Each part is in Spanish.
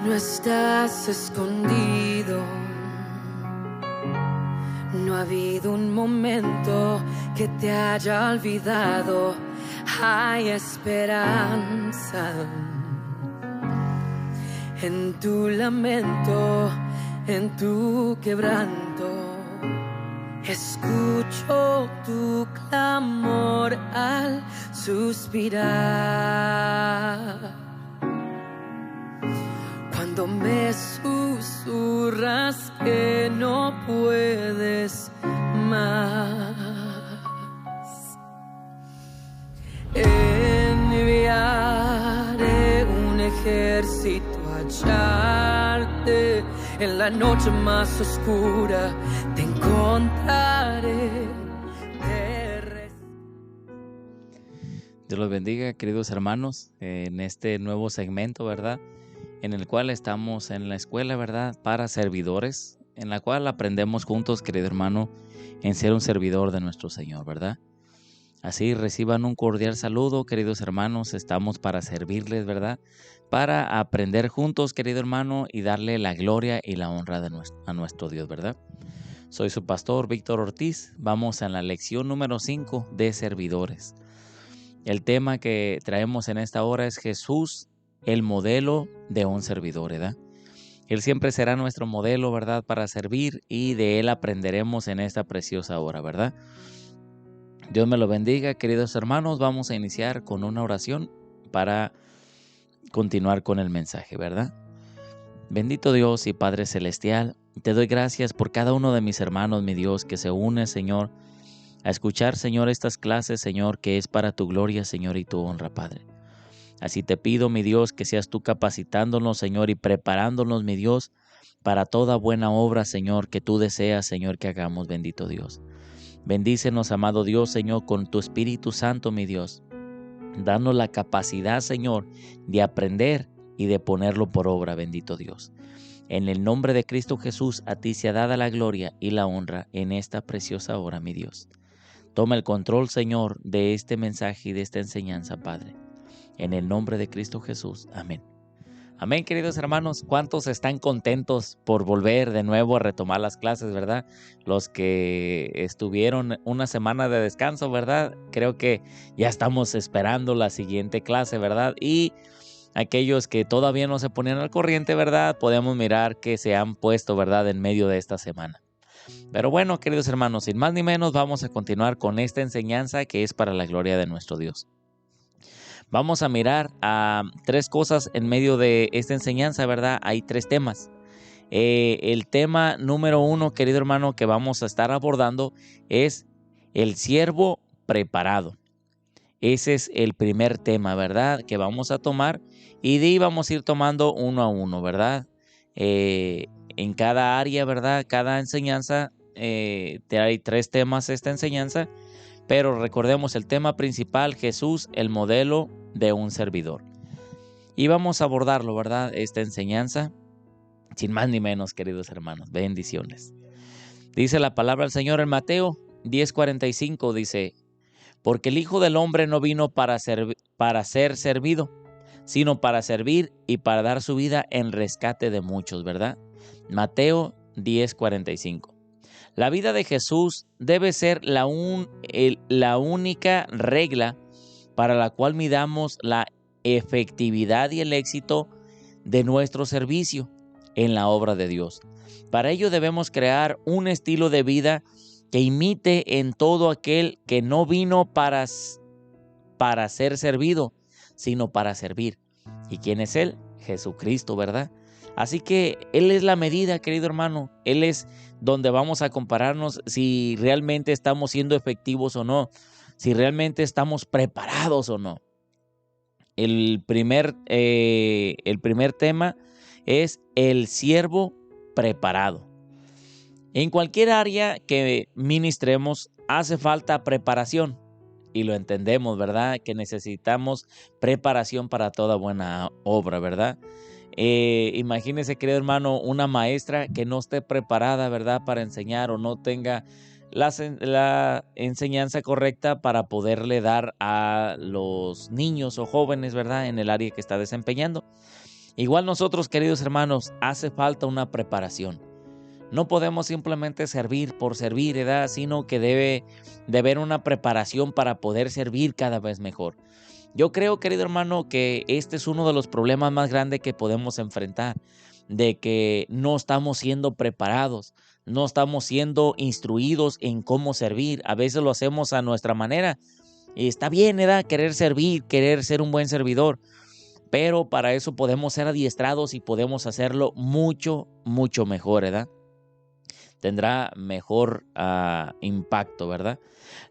No estás escondido. No ha habido un momento que te haya olvidado. Hay esperanza en tu lamento, en tu quebranto. Escucho tu clamor al suspirar. Cuando me susurras que no puedes más, enviaré un ejército a hallarte. En la noche más oscura te encontraré. Dios los bendiga, queridos hermanos, en este nuevo segmento, ¿verdad? En el cual estamos en la escuela, ¿verdad? Para servidores, en la cual aprendemos juntos, querido hermano, en ser un servidor de nuestro Señor, ¿verdad? Así reciban un cordial saludo, queridos hermanos, estamos para servirles, ¿verdad? Para aprender juntos, querido hermano, y darle la gloria y la honra a nuestro Dios, ¿verdad? Soy su pastor, Víctor Ortiz. Vamos a la lección número 5 de servidores. El tema que traemos en esta hora es Jesús, el modelo de un servidor, ¿verdad? Él siempre será nuestro modelo, ¿verdad? Para servir, y de Él aprenderemos en esta preciosa hora, ¿verdad? Dios me lo bendiga, queridos hermanos. Vamos a iniciar con una oración para continuar con el mensaje, ¿verdad? Bendito Dios y Padre Celestial, te doy gracias por cada uno de mis hermanos, mi Dios, que se une, Señor, a escuchar, Señor, estas clases, Señor, que es para tu gloria, Señor, y tu honra, Padre. Así te pido, mi Dios, que seas tú capacitándonos, Señor, y preparándonos, mi Dios, para toda buena obra, Señor, que tú deseas, Señor, que hagamos, bendito Dios. Bendícenos, amado Dios, Señor, con tu Espíritu Santo, mi Dios. Danos la capacidad, Señor, de aprender y de ponerlo por obra, bendito Dios. En el nombre de Cristo Jesús, a ti sea dada la gloria y la honra en esta preciosa hora, mi Dios. Toma el control, Señor, de este mensaje y de esta enseñanza, Padre. En el nombre de Cristo Jesús. Amén. Amén, queridos hermanos. ¿Cuántos están contentos por volver de nuevo a retomar las clases, verdad? Los que estuvieron una semana de descanso, ¿verdad? Creo que ya estamos esperando la siguiente clase, ¿verdad? Y aquellos que todavía no se ponían al corriente, ¿verdad? Podemos mirar que se han puesto, ¿verdad? En medio de esta semana. Pero bueno, queridos hermanos, sin más ni menos, vamos a continuar con esta enseñanza que es para la gloria de nuestro Dios. Vamos a mirar a tres cosas en medio de esta enseñanza, ¿verdad? Hay tres temas. El tema número 1, querido hermano, que vamos a estar abordando es el siervo preparado. Ese es el primer tema, ¿verdad? Que vamos a tomar, y de ahí vamos a ir tomando uno a uno, ¿verdad? En cada área, ¿verdad? Cada enseñanza, hay tres temas esta enseñanza. Pero recordemos el tema principal, Jesús, el modelo de un servidor. Y vamos a abordarlo, ¿verdad? Esta enseñanza, sin más ni menos, queridos hermanos. Bendiciones. Dice la palabra del Señor en Mateo 10:45, dice: porque el Hijo del Hombre no vino para ser servido, sino para servir y para dar su vida en rescate de muchos, ¿verdad? Mateo 10:45. La vida de Jesús debe ser la única regla para la cual midamos la efectividad y el éxito de nuestro servicio en la obra de Dios. Para ello debemos crear un estilo de vida que imite en todo aquel que no vino para ser servido, sino para servir. ¿Y quién es Él? Jesucristo, ¿verdad? Así que Él es la medida, querido hermano. Él es donde vamos a compararnos si realmente estamos siendo efectivos o no, si realmente estamos preparados o no. El primer tema es el siervo preparado. En cualquier área que ministremos hace falta preparación, y lo entendemos, ¿verdad? Que necesitamos preparación para toda buena obra, ¿verdad? Imagínese, querido hermano, una maestra que no esté preparada, ¿verdad? Para enseñar, o no tenga la enseñanza correcta para poderle dar a los niños o jóvenes, ¿verdad? En el área que está desempeñando. Igual nosotros, queridos hermanos, hace falta una preparación. No podemos simplemente servir por servir, ¿verdad? Sino que debe de haber una preparación para poder servir cada vez mejor. Yo creo, querido hermano, que este es uno de los problemas más grandes que podemos enfrentar, de que no estamos siendo preparados, no estamos siendo instruidos en cómo servir. A veces lo hacemos a nuestra manera y está bien, ¿verdad? Querer servir, querer ser un buen servidor, pero para eso podemos ser adiestrados y podemos hacerlo mucho, mucho mejor, ¿verdad? Tendrá mejor impacto, ¿verdad?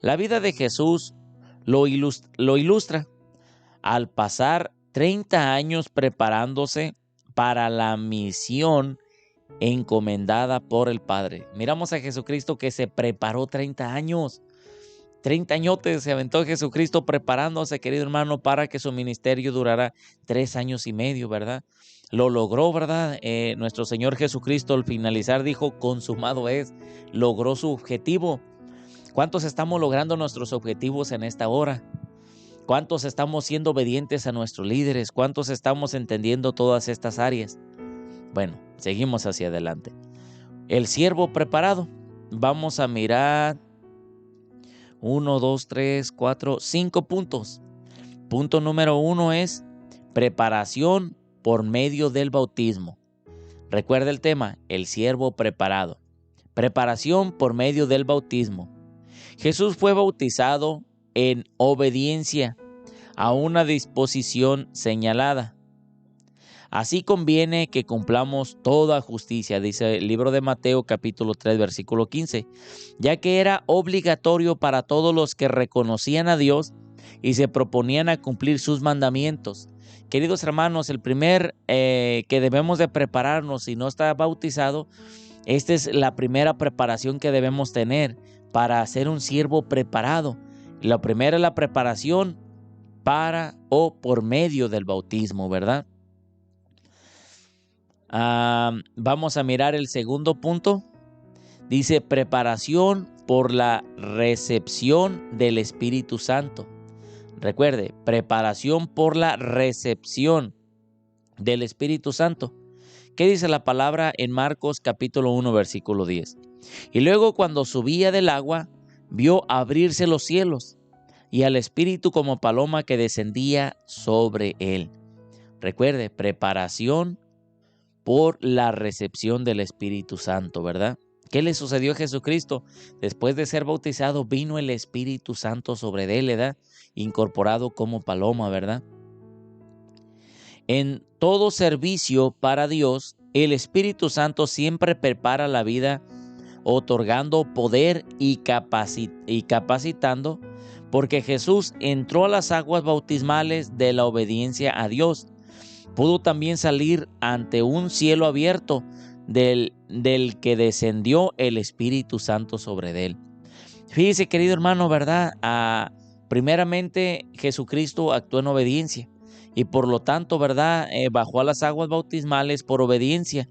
La vida de Jesús lo ilustra al pasar 30 años preparándose para la misión encomendada por el Padre. Miramos a Jesucristo que se preparó 30 años. 30 añotes se aventó Jesucristo preparándose, querido hermano, para que su ministerio durara 3 años y medio, ¿verdad? Lo logró, ¿verdad? Nuestro Señor Jesucristo al finalizar dijo, consumado es, logró su objetivo. ¿Cuántos estamos logrando nuestros objetivos en esta hora? ¿Cuántos estamos siendo obedientes a nuestros líderes? ¿Cuántos estamos entendiendo todas estas áreas? Bueno, seguimos hacia adelante. El siervo preparado. Vamos a mirar 1, 2, 3, 4, 5 puntos. Punto número 1 es preparación por medio del bautismo. Recuerda el tema, el siervo preparado. Preparación por medio del bautismo. Jesús fue bautizado en obediencia a una disposición señalada. Así conviene que cumplamos toda justicia, dice el libro de Mateo capítulo 3 versículo 15, ya que era obligatorio para todos los que reconocían a Dios y se proponían a cumplir sus mandamientos. Queridos hermanos, el primer que debemos de prepararnos si no está bautizado, esta es la primera preparación que debemos tener para ser un siervo preparado. La primera es la preparación para o por medio del bautismo, ¿verdad? Vamos a mirar el segundo punto. Dice preparación por la recepción del Espíritu Santo. Recuerde, preparación por la recepción del Espíritu Santo. ¿Qué dice la palabra en Marcos capítulo 1 versículo 10? Y luego cuando subía del agua, vio abrirse los cielos y al Espíritu como paloma que descendía sobre él. Recuerde, preparación por la recepción del Espíritu Santo, ¿verdad? ¿Qué le sucedió a Jesucristo? Después de ser bautizado, vino el Espíritu Santo sobre él, ¿verdad? Incorporado como paloma, ¿verdad? En todo servicio para Dios, el Espíritu Santo siempre prepara la vida, otorgando poder y capacitando, porque Jesús entró a las aguas bautismales de la obediencia a Dios. Pudo también salir ante un cielo abierto del que descendió el Espíritu Santo sobre él. Fíjese, querido hermano, ¿verdad? Primeramente, Jesucristo actuó en obediencia y por lo tanto, ¿verdad? Bajó a las aguas bautismales por obediencia.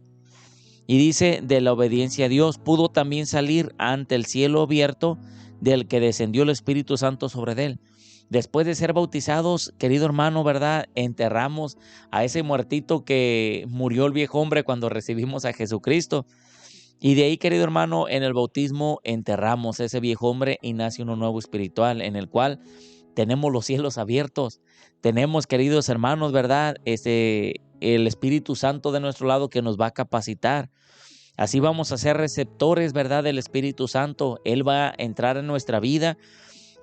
Y dice, de la obediencia a Dios, pudo también salir ante el cielo abierto del que descendió el Espíritu Santo sobre él. Después de ser bautizados, querido hermano, ¿verdad? Enterramos a ese muertito que murió el viejo hombre cuando recibimos a Jesucristo. Y de ahí, querido hermano, en el bautismo enterramos a ese viejo hombre y nace uno nuevo espiritual en el cual tenemos los cielos abiertos. Tenemos, queridos hermanos, ¿verdad? El Espíritu Santo de nuestro lado que nos va a capacitar. Así vamos a ser receptores, ¿verdad? Del Espíritu Santo. Él va a entrar en nuestra vida.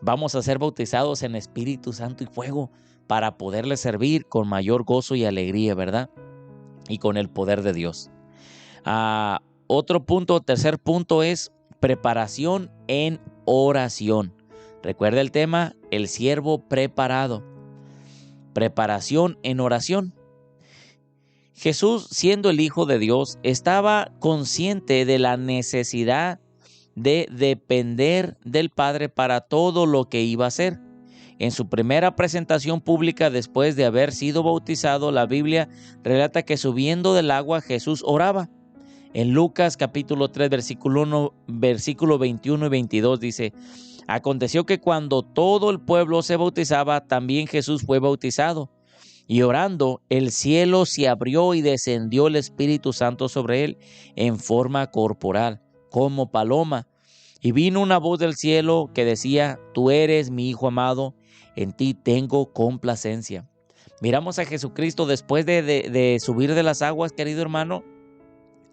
Vamos a ser bautizados en Espíritu Santo y fuego para poderle servir con mayor gozo y alegría, ¿verdad? Y con el poder de Dios. Otro punto, tercer punto es preparación en oración. Recuerda el tema, el siervo preparado. Preparación en oración. Jesús, siendo el Hijo de Dios, estaba consciente de la necesidad de depender del Padre para todo lo que iba a hacer. En su primera presentación pública después de haber sido bautizado, la Biblia relata que subiendo del agua Jesús oraba. En Lucas capítulo 3 versículo 21 y 22 dice, aconteció que cuando todo el pueblo se bautizaba, también Jesús fue bautizado. Y orando, el cielo se abrió y descendió el Espíritu Santo sobre él en forma corporal, como paloma. Y vino una voz del cielo que decía: Tú eres mi Hijo amado, en ti tengo complacencia. Miramos a Jesucristo después de subir de las aguas, querido hermano,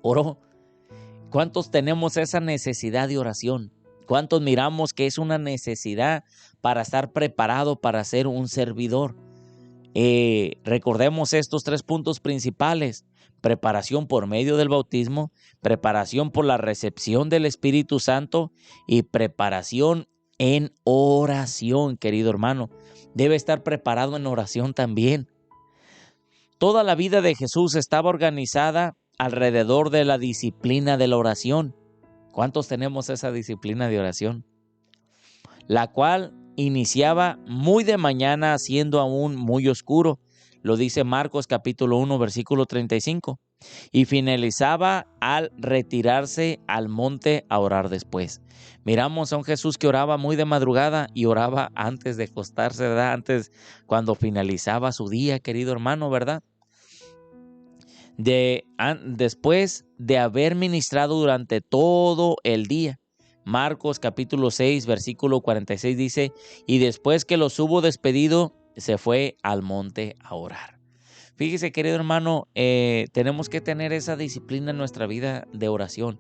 oró. ¿Cuántos tenemos esa necesidad de oración? ¿Cuántos miramos que es una necesidad para estar preparado para ser un servidor? Recordemos estos 3 puntos principales: preparación por medio del bautismo, preparación por la recepción del Espíritu Santo y preparación en oración, querido hermano. Debe estar preparado en oración también. Toda la vida de Jesús estaba organizada alrededor de la disciplina de la oración. ¿Cuántos tenemos esa disciplina de oración? La cual iniciaba muy de mañana, siendo aún muy oscuro. Lo dice Marcos capítulo 1, versículo 35. Y finalizaba al retirarse al monte a orar después. Miramos a un Jesús que oraba muy de madrugada y oraba antes de acostarse, ¿verdad? Antes, cuando finalizaba su día, querido hermano, ¿verdad? Después de haber ministrado durante todo el día. Marcos capítulo 6, versículo 46 dice: y después que los hubo despedido, se fue al monte a orar. Fíjese, querido hermano, tenemos que tener esa disciplina en nuestra vida de oración.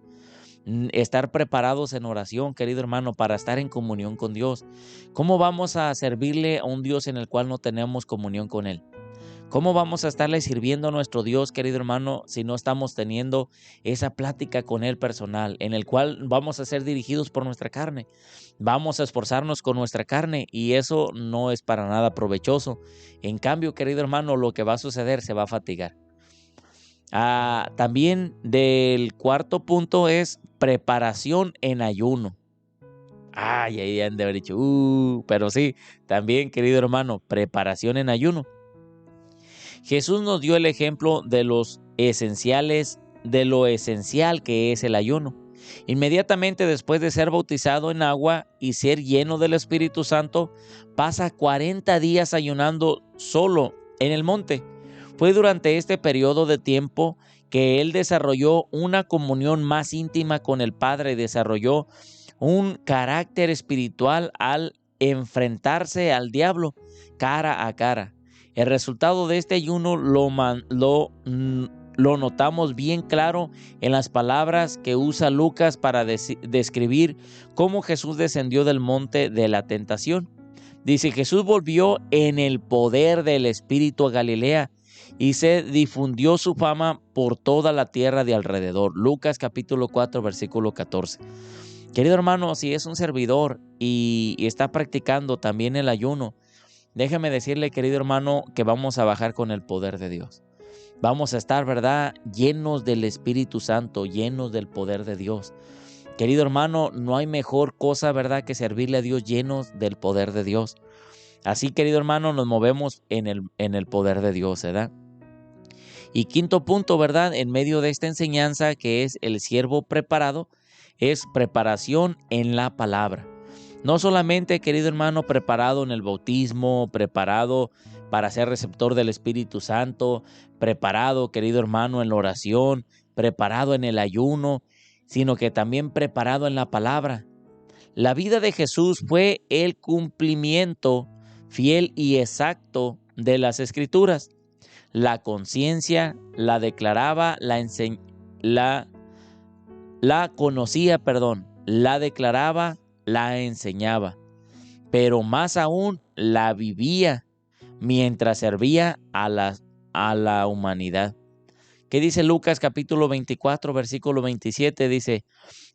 Estar preparados en oración, querido hermano, para estar en comunión con Dios. ¿Cómo vamos a servirle a un Dios en el cual no tenemos comunión con Él? ¿Cómo vamos a estarle sirviendo a nuestro Dios, querido hermano, si no estamos teniendo esa plática con Él personal, en el cual vamos a ser dirigidos por nuestra carne? Vamos a esforzarnos con nuestra carne y eso no es para nada provechoso. En cambio, querido hermano, lo que va a suceder, se va a fatigar. También del 4 punto es preparación en ayuno. Ahí han de haber dicho, pero sí, también, querido hermano, preparación en ayuno. Jesús nos dio el ejemplo de lo esencial que es el ayuno. Inmediatamente después de ser bautizado en agua y ser lleno del Espíritu Santo, pasa 40 días ayunando solo en el monte. Fue durante este periodo de tiempo que él desarrolló una comunión más íntima con el Padre y desarrolló un carácter espiritual al enfrentarse al diablo cara a cara. El resultado de este ayuno lo notamos bien claro en las palabras que usa Lucas para describir cómo Jesús descendió del monte de la tentación. Dice: Jesús volvió en el poder del Espíritu a Galilea y se difundió su fama por toda la tierra de alrededor. Lucas capítulo 4, versículo 14. Querido hermano, si es un servidor y está practicando también el ayuno, déjeme decirle, querido hermano, que vamos a bajar con el poder de Dios. Vamos a estar, ¿verdad?, llenos del Espíritu Santo, llenos del poder de Dios. Querido hermano, no hay mejor cosa, ¿verdad?, que servirle a Dios llenos del poder de Dios. Así, querido hermano, nos movemos en el poder de Dios, ¿verdad? Y 5 punto, ¿verdad?, en medio de esta enseñanza que es el siervo preparado, es preparación en la palabra. No solamente, querido hermano, preparado en el bautismo, preparado para ser receptor del Espíritu Santo, preparado, querido hermano, en la oración, preparado en el ayuno, sino que también preparado en la palabra. La vida de Jesús fue el cumplimiento fiel y exacto de las Escrituras. La conciencia la declaraba, la conocía, la declaraba, la enseñaba, pero más aún la vivía mientras servía a la humanidad. ¿Qué dice Lucas capítulo 24, versículo 27? Dice: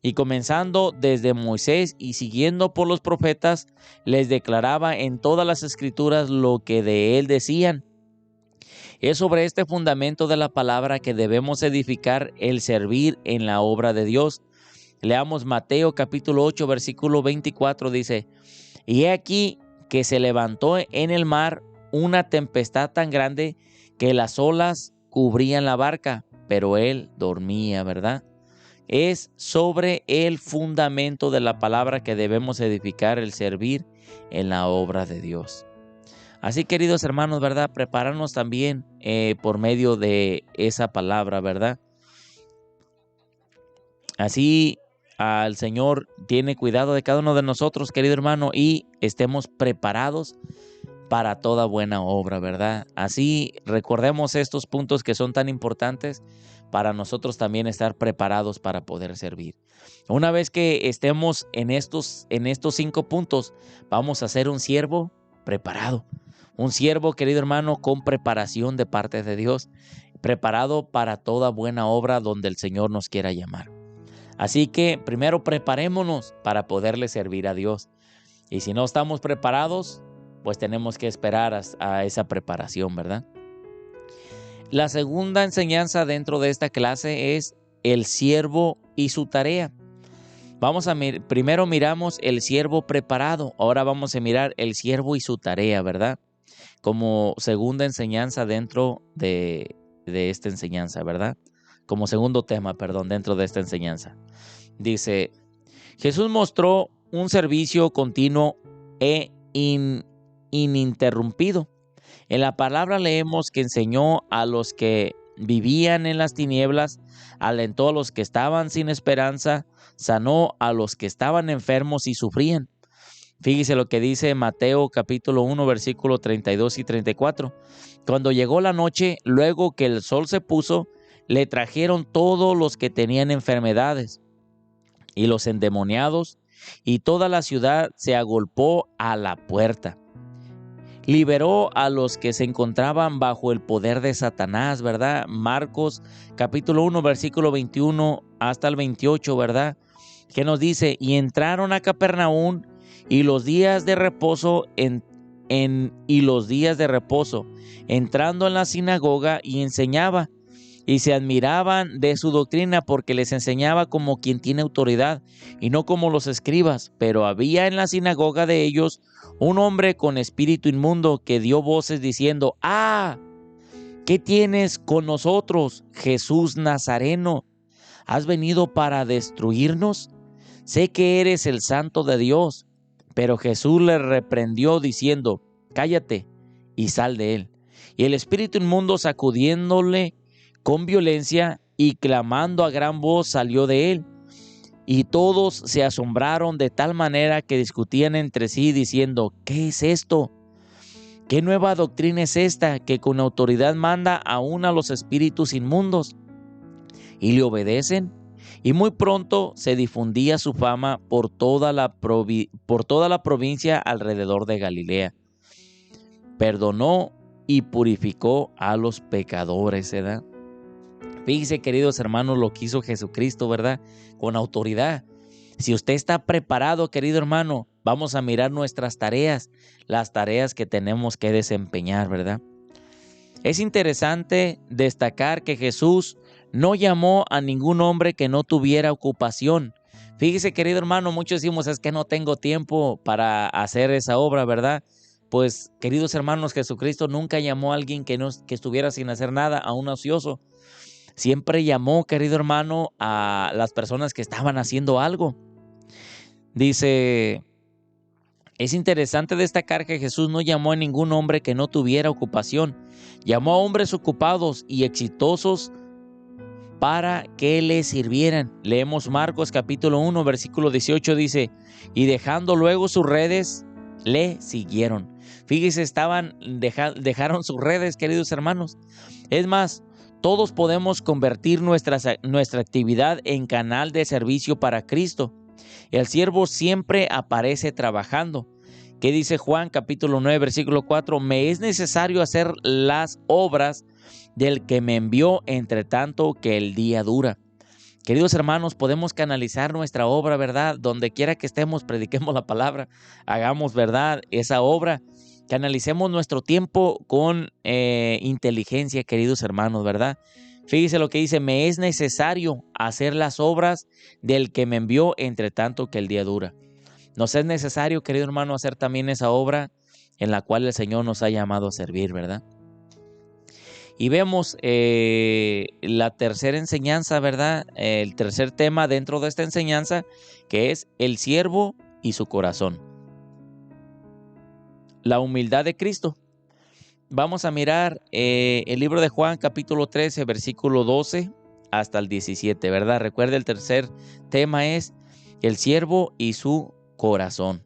y comenzando desde Moisés y siguiendo por los profetas, les declaraba en todas las escrituras lo que de él decían. Es sobre este fundamento de la palabra que debemos edificar el servir en la obra de Dios. Leamos Mateo capítulo 8, versículo 24, dice: y he aquí que se levantó en el mar una tempestad tan grande que las olas cubrían la barca, pero él dormía, ¿verdad? Es sobre el fundamento de la palabra que debemos edificar el servir en la obra de Dios. Así, queridos hermanos, ¿verdad? Prepararnos también por medio de esa palabra, ¿verdad? Así el Señor tiene cuidado de cada uno de nosotros, querido hermano, y estemos preparados para toda buena obra, ¿verdad? Así recordemos estos puntos que son tan importantes para nosotros también estar preparados para poder servir. Una vez que estemos en estos 5 puntos, vamos a ser un siervo preparado. Un siervo, querido hermano, con preparación de parte de Dios, preparado para toda buena obra donde el Señor nos quiera llamar. Así que primero preparémonos para poderle servir a Dios. Y si no estamos preparados, pues tenemos que esperar a esa preparación, ¿verdad? La segunda enseñanza dentro de esta clase es el siervo y su tarea. Primero miramos el siervo preparado, ahora vamos a mirar el siervo y su tarea, ¿verdad? Como segunda enseñanza dentro de esta enseñanza, ¿verdad? Como segundo tema, dentro de esta enseñanza. Dice, Jesús mostró un servicio continuo e ininterrumpido. En la palabra leemos que enseñó a los que vivían en las tinieblas, alentó a los que estaban sin esperanza, sanó a los que estaban enfermos y sufrían. Fíjese lo que dice Mateo capítulo 1, versículos 32 y 34. Cuando llegó la noche, luego que el sol se puso, le trajeron todos los que tenían enfermedades y los endemoniados, y toda la ciudad se agolpó a la puerta. Liberó a los que se encontraban bajo el poder de Satanás, ¿verdad? Marcos capítulo 1, versículo 21 hasta el 28, ¿verdad? Que nos dice, y entraron a Capernaum, y los días de reposo entrando en la sinagoga y enseñaba, y se admiraban de su doctrina porque les enseñaba como quien tiene autoridad y no como los escribas. Pero había en la sinagoga de ellos un hombre con espíritu inmundo que dio voces diciendo, ¡ah! ¿Qué tienes con nosotros, Jesús Nazareno? ¿Has venido para destruirnos? Sé que eres el Santo de Dios. Pero Jesús le reprendió diciendo, cállate y sal de él. Y el espíritu inmundo, sacudiéndole con violencia y clamando a gran voz, salió de él. Y todos se asombraron de tal manera que discutían entre sí diciendo, ¿qué es esto? ¿Qué nueva doctrina es esta que con autoridad manda aún a los espíritus inmundos? Y le obedecen. Y muy pronto se difundía su fama por toda la provincia alrededor de Galilea. Perdonó y purificó a los pecadores, ¿verdad? Fíjense, queridos hermanos, lo que hizo Jesucristo, ¿verdad? Con autoridad. Si usted está preparado, querido hermano, vamos a mirar nuestras tareas, las tareas que tenemos que desempeñar, ¿verdad? Es interesante destacar que Jesús no llamó a ningún hombre que no tuviera ocupación. Fíjese, querido hermano, muchos decimos, es que no tengo tiempo para hacer esa obra, ¿verdad? Pues, queridos hermanos, Jesucristo nunca llamó a alguien que estuviera sin hacer nada, a un ocioso. Siempre llamó, querido hermano, a las personas que estaban haciendo algo. Dice, es interesante destacar que Jesús no llamó a ningún hombre que no tuviera ocupación. Llamó a hombres ocupados y exitosos para que le sirvieran. Leemos Marcos capítulo 1, versículo 18, dice, y dejando luego sus redes, le siguieron. Fíjese, dejaron sus redes, queridos hermanos. Es más, todos podemos convertir nuestra actividad en canal de servicio para Cristo. El siervo siempre aparece trabajando. ¿Qué dice Juan capítulo 9, versículo 4? Me es necesario hacer las obras del que me envió, entre tanto que el día dura. Queridos hermanos, podemos canalizar nuestra obra, ¿verdad? Donde quiera que estemos, prediquemos la palabra, hagamos, ¿verdad?, esa obra. Canalicemos nuestro tiempo con inteligencia, queridos hermanos, ¿verdad? Fíjese lo que dice, me es necesario hacer las obras del que me envió, entre tanto que el día dura. Nos es necesario, querido hermano, hacer también esa obra en la cual el Señor nos ha llamado a servir, ¿verdad? Y vemos la tercera enseñanza, ¿verdad? El tercer tema dentro de esta enseñanza, que es el siervo y su corazón. La humildad de Cristo. vamos a mirar el libro de Juan, capítulo 13, versículo 12 hasta el 17, ¿verdad? Recuerda, el tercer tema es el siervo y su corazón,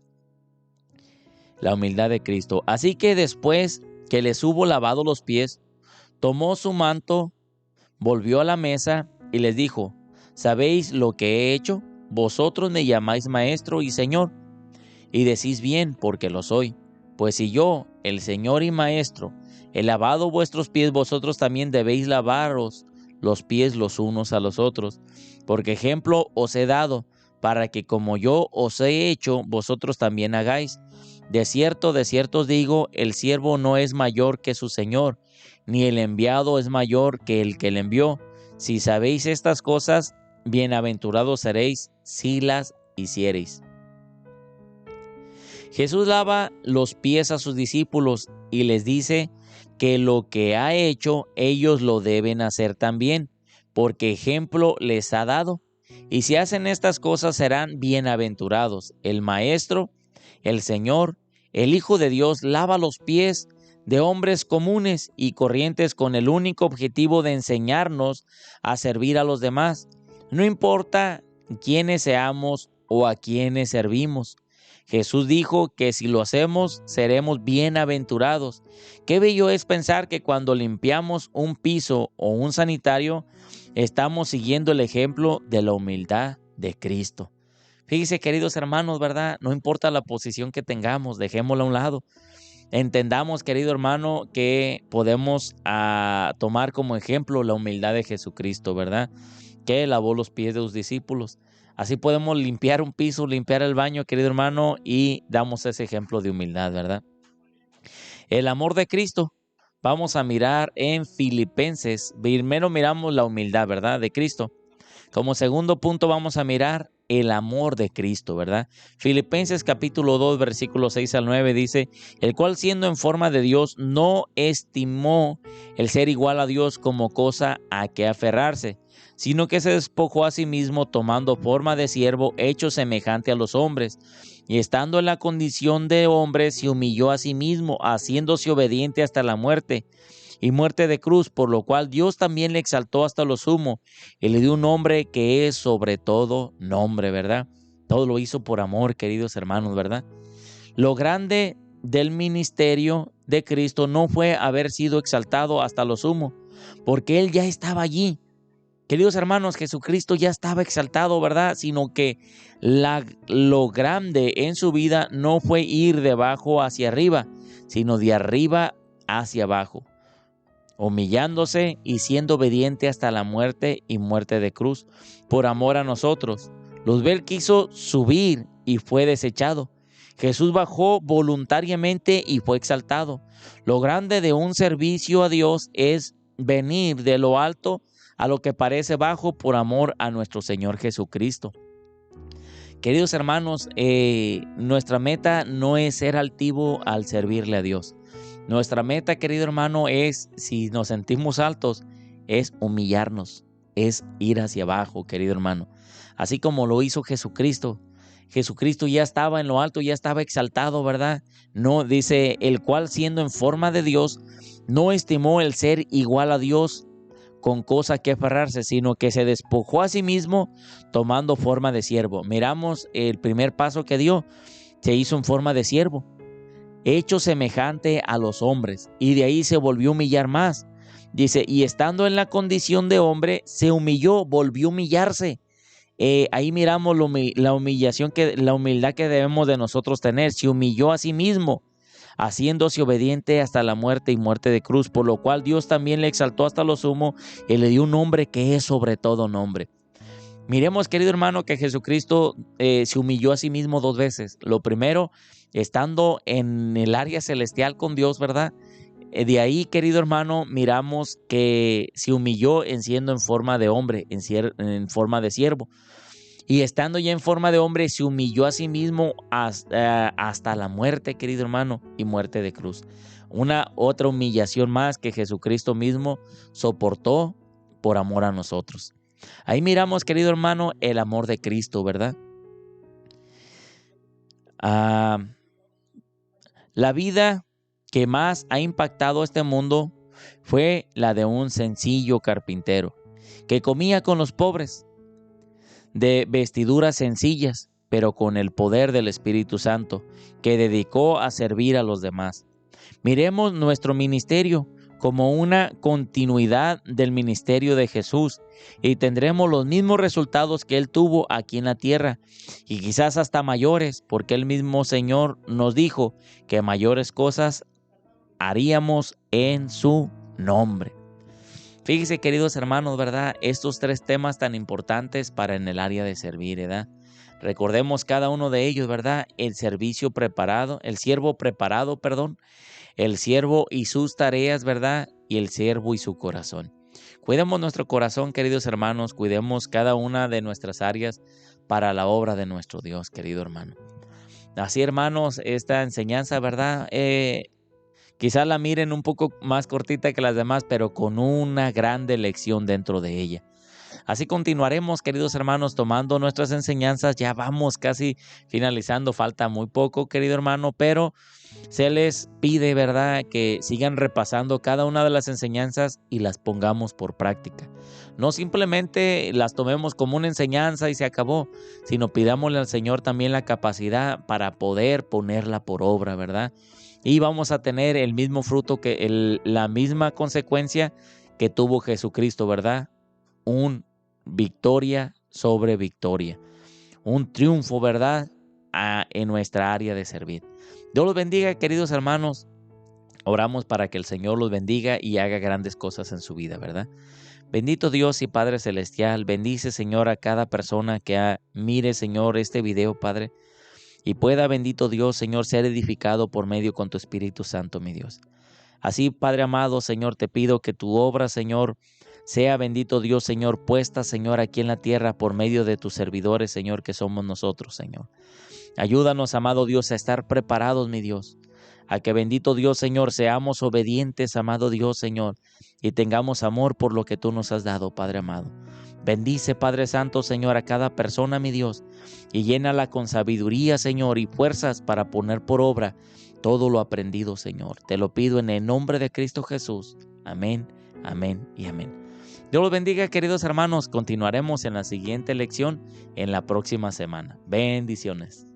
la humildad de Cristo. Así que después que les hubo lavado los pies, tomó su manto, volvió a la mesa y les dijo: ¿sabéis lo que he hecho? Vosotros me llamáis maestro y señor, y decís bien, porque lo soy. Pues si yo, el Señor y Maestro, he lavado vuestros pies, vosotros también debéis lavaros los pies los unos a los otros. Porque ejemplo os he dado, para que como yo os he hecho, vosotros también hagáis. De cierto os digo, el siervo no es mayor que su Señor, ni el enviado es mayor que el que le envió. Si sabéis estas cosas, bienaventurados seréis si las hiciereis. Jesús lava los pies a sus discípulos y les dice que lo que ha hecho ellos lo deben hacer también, porque ejemplo les ha dado. Y si hacen estas cosas serán bienaventurados. El Maestro, el Señor, el Hijo de Dios lava los pies de hombres comunes y corrientes con el único objetivo de enseñarnos a servir a los demás. No importa quiénes seamos o a quiénes servimos. Jesús dijo que si lo hacemos, seremos bienaventurados. Qué bello es pensar que cuando limpiamos un piso o un sanitario, estamos siguiendo el ejemplo de la humildad de Cristo. Fíjese, queridos hermanos, ¿verdad? No importa la posición que tengamos, dejémosla a un lado. Entendamos, querido hermano, que podemos tomar como ejemplo la humildad de Jesucristo, ¿verdad? Que lavó los pies de sus discípulos. Así podemos limpiar un piso, limpiar el baño, querido hermano, y damos ese ejemplo de humildad, ¿verdad? El amor de Cristo. Vamos a mirar en Filipenses. Primero miramos la humildad, ¿verdad? De Cristo. Como segundo punto vamos a mirar el amor de Cristo, ¿verdad? Filipenses capítulo 2, versículos 6 al 9 dice: el cual siendo en forma de Dios no estimó el ser igual a Dios como cosa a que aferrarse, sino que se despojó a sí mismo tomando forma de siervo, hecho semejante a los hombres. Y estando en la condición de hombre, se humilló a sí mismo, haciéndose obediente hasta la muerte, y muerte de cruz, por lo cual Dios también le exaltó hasta lo sumo y le dio un nombre que es sobre todo nombre, ¿verdad? Todo lo hizo por amor, queridos hermanos, ¿verdad? Lo grande del ministerio de Cristo no fue haber sido exaltado hasta lo sumo, porque Él ya estaba allí. Queridos hermanos, Jesucristo ya estaba exaltado, ¿verdad? Sino que lo grande en su vida no fue ir de abajo hacia arriba, sino de arriba hacia abajo, humillándose y siendo obediente hasta la muerte y muerte de cruz, por amor a nosotros. Luzbel quiso subir y fue desechado. Jesús bajó voluntariamente y fue exaltado. Lo grande de un servicio a Dios es venir de lo alto a lo que parece bajo por amor a nuestro Señor Jesucristo. Queridos hermanos, nuestra meta no es ser altivo al servirle a Dios. Nuestra meta, querido hermano, es, si nos sentimos altos, es humillarnos, es ir hacia abajo, querido hermano. Así como lo hizo Jesucristo. Jesucristo ya estaba en lo alto, ya estaba exaltado, ¿verdad? No, dice, el cual siendo en forma de Dios, no estimó el ser igual a Dios con cosa que aferrarse, sino que se despojó a sí mismo tomando forma de siervo. Miramos el primer paso que dio, se hizo en forma de siervo, hecho semejante a los hombres, y de ahí se volvió a humillar más. Dice, y estando en la condición de hombre, se humilló, volvió a humillarse. Ahí miramos la humildad que debemos de nosotros tener. Se humilló a sí mismo, haciéndose obediente hasta la muerte y muerte de cruz, por lo cual Dios también le exaltó hasta lo sumo y le dio un nombre que es sobre todo nombre. Miremos, querido hermano, que Jesucristo se humilló a sí mismo dos veces. Lo primero, estando en el área celestial con Dios, ¿verdad? De ahí, querido hermano, miramos que se humilló en siendo en forma de hombre, en forma de siervo. Y estando ya en forma de hombre, se humilló a sí mismo hasta la muerte, querido hermano, y muerte de cruz. Una otra humillación más que Jesucristo mismo soportó por amor a nosotros. Ahí miramos, querido hermano, el amor de Cristo, ¿verdad? La vida que más ha impactado este mundo fue la de un sencillo carpintero que comía con los pobres, de vestiduras sencillas, pero con el poder del Espíritu Santo, que dedicó a servir a los demás. Miremos nuestro ministerio como una continuidad del ministerio de Jesús y tendremos los mismos resultados que Él tuvo aquí en la tierra y quizás hasta mayores, porque el mismo Señor nos dijo que mayores cosas haríamos en su nombre. Fíjense, queridos hermanos, ¿verdad? Estos tres temas tan importantes para en el área de servir, ¿verdad? Recordemos cada uno de ellos, ¿verdad? El siervo preparado, el siervo y sus tareas, ¿verdad? Y el siervo y su corazón. Cuidemos nuestro corazón, queridos hermanos, cuidemos cada una de nuestras áreas para la obra de nuestro Dios, querido hermano. Así, hermanos, esta enseñanza, ¿verdad? Quizás la miren un poco más cortita que las demás, pero con una grande lección dentro de ella. Así continuaremos, queridos hermanos, tomando nuestras enseñanzas. Ya vamos casi finalizando, falta muy poco, querido hermano, pero se les pide, ¿verdad?, que sigan repasando cada una de las enseñanzas y las pongamos por práctica. No simplemente las tomemos como una enseñanza y se acabó, sino pidámosle al Señor también la capacidad para poder ponerla por obra, ¿verdad? Y vamos a tener el mismo fruto, la misma consecuencia que tuvo Jesucristo, ¿verdad? Un victoria sobre victoria. Un triunfo, ¿verdad?, en nuestra área de servir. Dios los bendiga, queridos hermanos. Oramos para que el Señor los bendiga y haga grandes cosas en su vida, ¿verdad? Bendito Dios y Padre Celestial, bendice, Señor, a cada persona que mire, Señor, este video, Padre, y pueda, bendito Dios, Señor, ser edificado por medio con tu Espíritu Santo, mi Dios. Así, Padre amado, Señor, te pido que tu obra, Señor, sea, bendito Dios, Señor, puesta, Señor, aquí en la tierra por medio de tus servidores, Señor, que somos nosotros, Señor. Ayúdanos, amado Dios, a estar preparados, mi Dios, a que, bendito Dios, Señor, seamos obedientes, amado Dios, Señor, y tengamos amor por lo que tú nos has dado, Padre amado. Bendice, Padre Santo, Señor, a cada persona, mi Dios, y llénala con sabiduría, Señor, y fuerzas para poner por obra todo lo aprendido, Señor. Te lo pido en el nombre de Cristo Jesús. Amén, amén y amén. Dios los bendiga, queridos hermanos. Continuaremos en la siguiente lección en la próxima semana. Bendiciones.